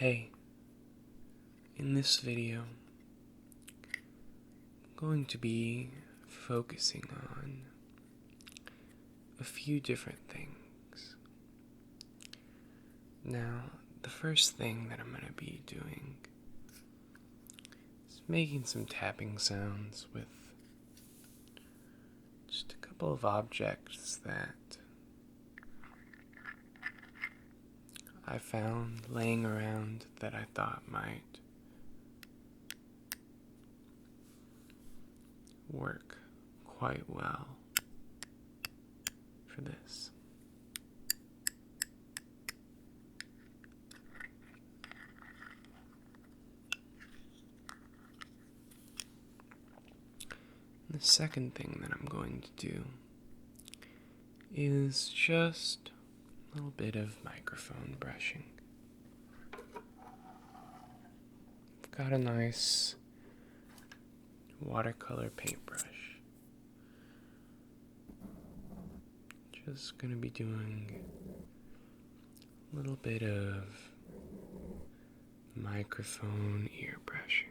Hey, in this video, I'm going to be focusing on a few different things. Now, the first thing that I'm going to be doing is making some tapping sounds with just a couple of objects that I found laying around that I thought might work quite well for this. The second thing that I'm going to do is just a little bit of microphone brushing. I've got a nice watercolor paintbrush. Just gonna be doing a little bit of microphone ear brushing.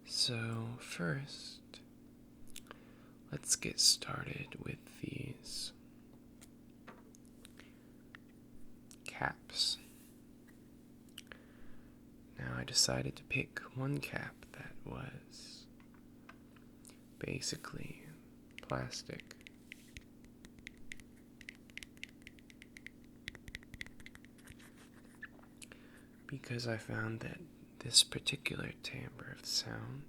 So first, let's get started with these caps. Now I decided to pick one cap that was basically plastic. Because I found that this particular timbre of sound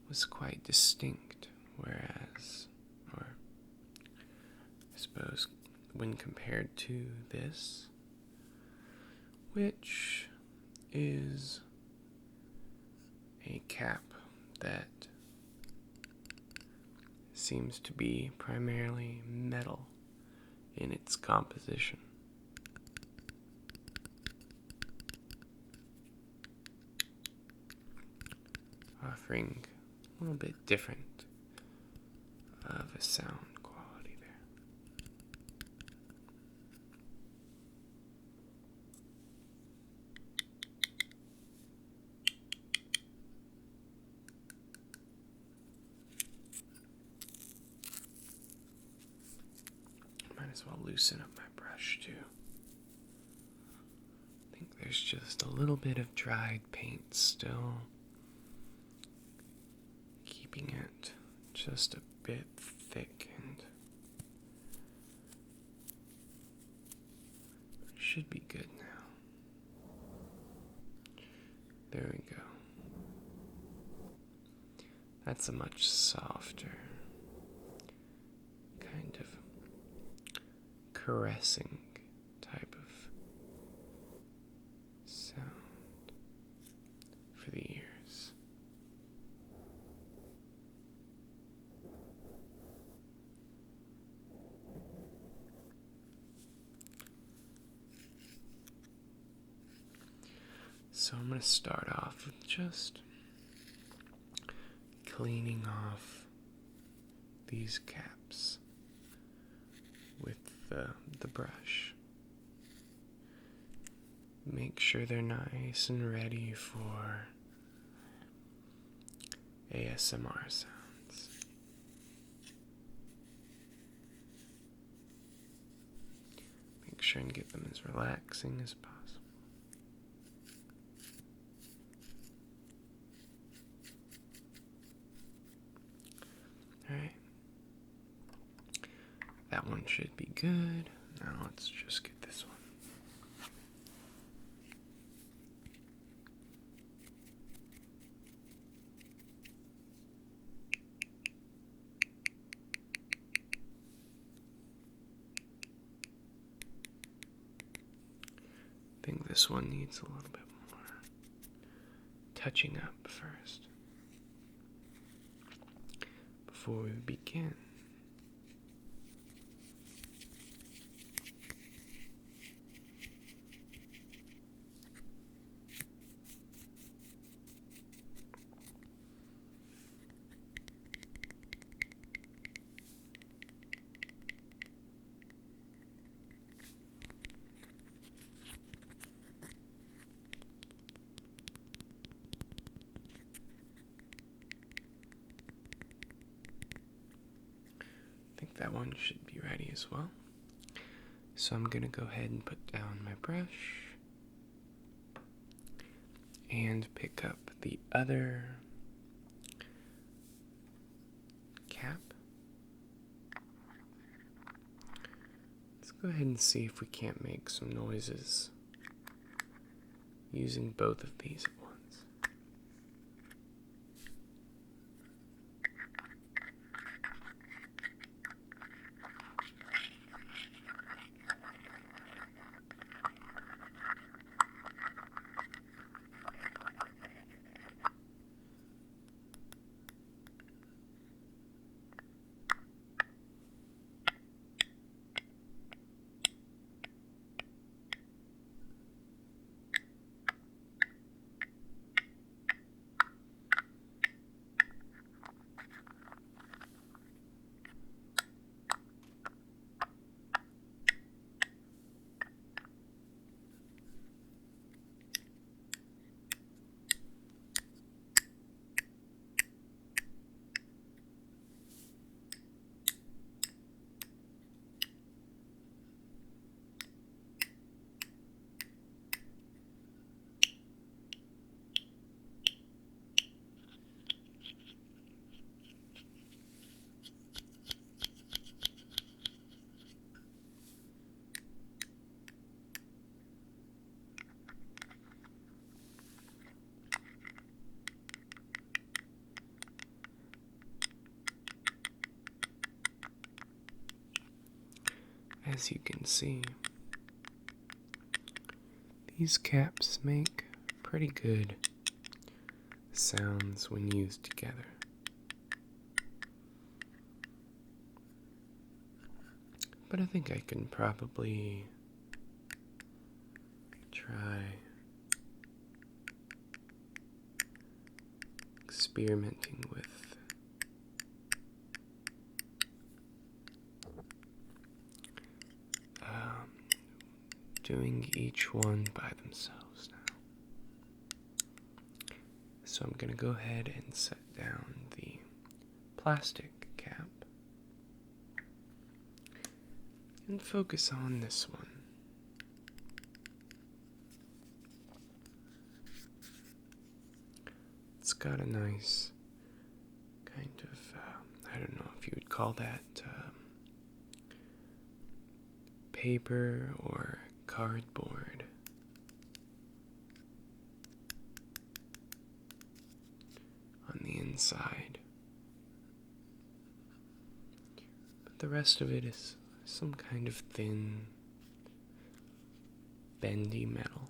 was quite distinct, whereas, or I suppose when compared to this, which is a cap that seems to be primarily metal in its composition. Offering a little bit different of a sound quality there. Might as well loosen up my brush too. I think there's just a little bit of dried paint still, keeping it just a bit thick, and should be good now. There we go. That's a much softer, kind of caressing type of sound for the ears. So I'm going to start off with just cleaning off these caps with the brush. Make sure they're nice and ready for ASMR sounds. Make sure and get them as relaxing as possible. Alright, that one should be good. Now let's just get this one. I think this one needs a little bit more touching up first before we begin. think that one should be ready as well. So I'm going to go ahead and put down my brush and pick up the other cap. Let's go ahead and see if we can't make some noises using both of these at once. As you can see, these caps make pretty good sounds when used together. But I think I can probably try experimenting with doing each one by themselves now. So I'm going to go ahead and set down the plastic cap and focus on this one. It's got a nice kind of, I don't know if you would call that paper or cardboard on the inside, but the rest of it is some kind of thin, bendy metal.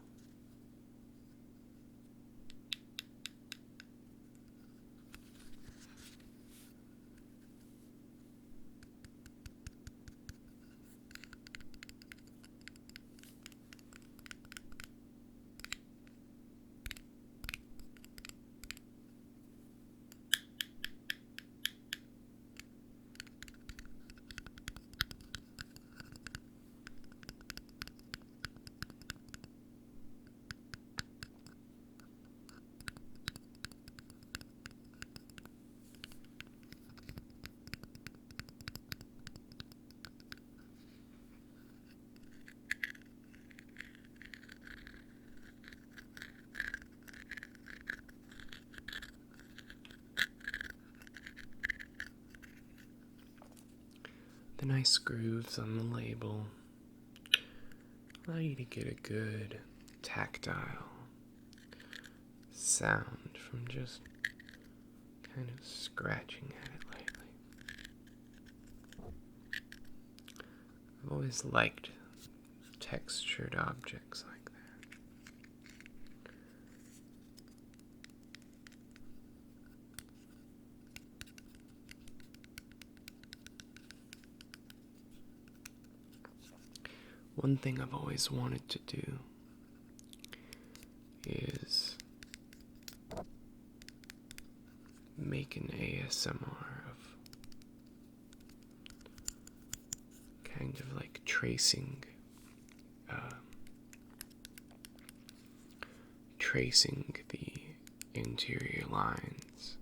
The nice grooves on the label allow you to get a good tactile sound from just kind of scratching at it lightly. I've always liked textured objects like that. One thing I've always wanted to do is make an ASMR of kind of like tracing the interior lines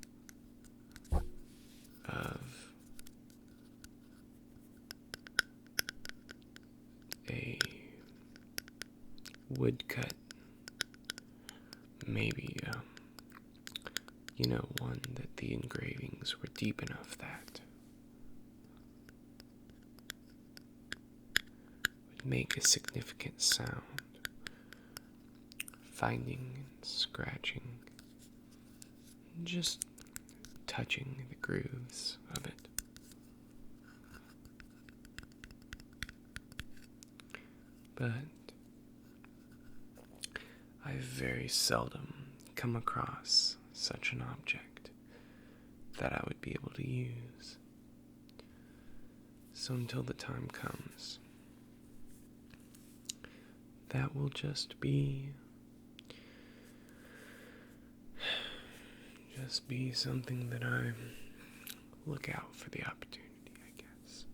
of woodcut. Maybe, one that the engravings were deep enough that would make a significant sound, finding and scratching, and just touching the grooves of it. But I've very seldom come across such an object that I would be able to use. So until the time comes, that will just be something that I look out for the opportunity, I guess.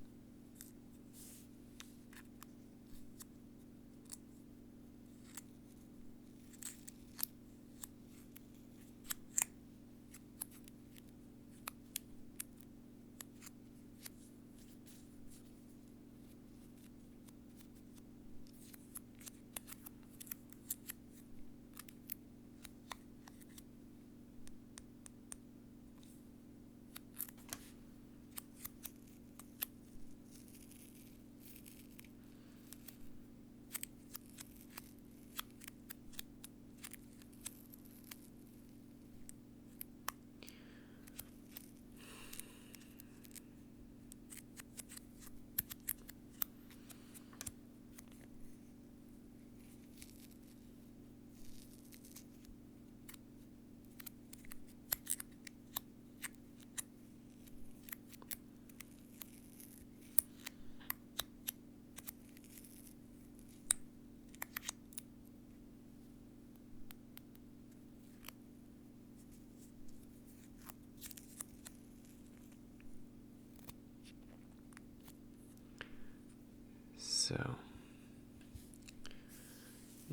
So,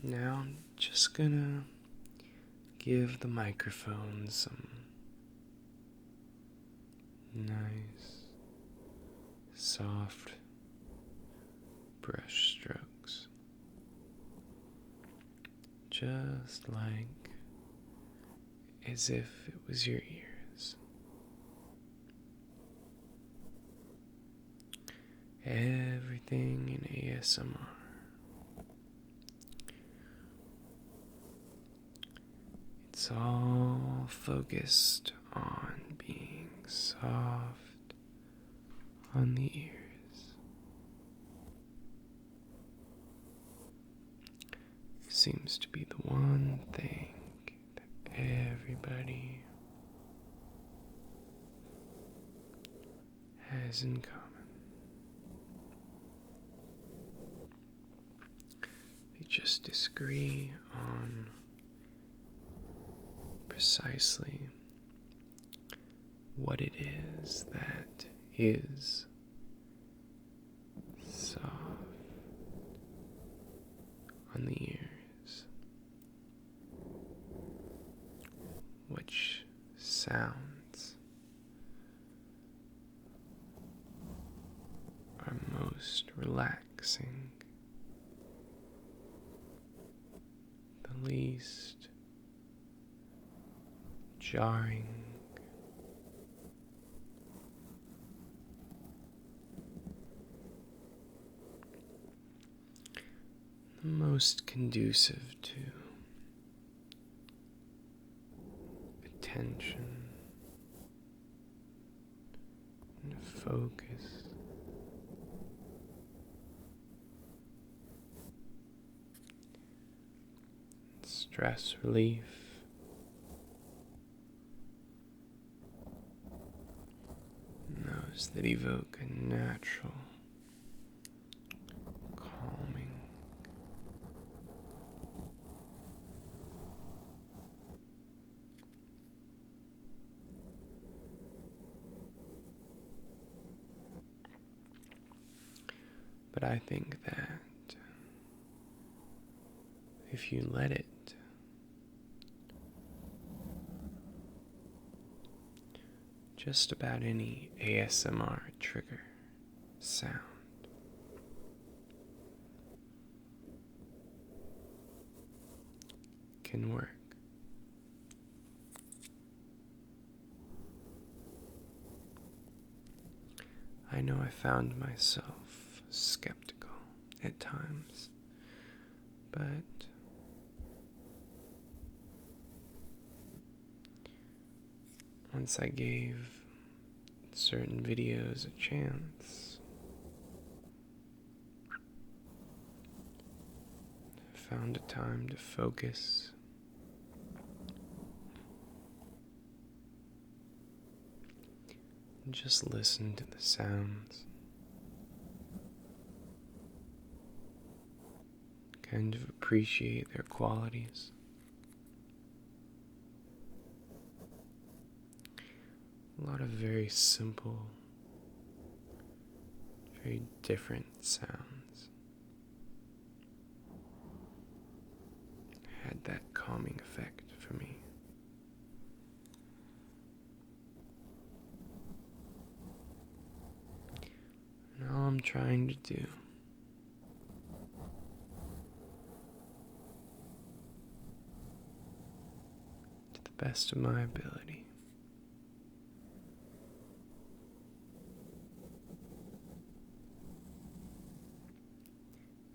now I'm just gonna give the microphone some nice, soft brush strokes. Just like as if it was your ears. Everything in ASMR it's all focused on being soft on the ears. Seems to be the one thing that everybody has in common. They just disagree on precisely what it is that is soft on the ears, which sounds are most relaxing, the least jarring, the most conducive to attention and focus. Stress relief. Those that evoke a natural calming. But I think that if you let it, just about any ASMR trigger sound can work. I know I found myself skeptical at times, but once I gave certain videos a chance, I found a time to focus and just listen to the sounds, kind of appreciate their qualities. A lot of very simple, very different sounds had that calming effect for me. And all I'm trying to do to the best of my ability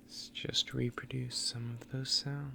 is just reproduce some of those sounds.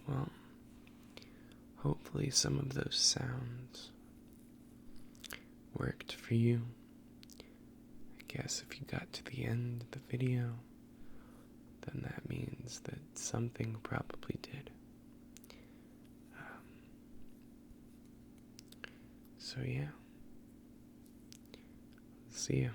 Well, hopefully some of those sounds worked for you. I guess if you got to the end of the video, then that means that something probably did. So yeah, see ya.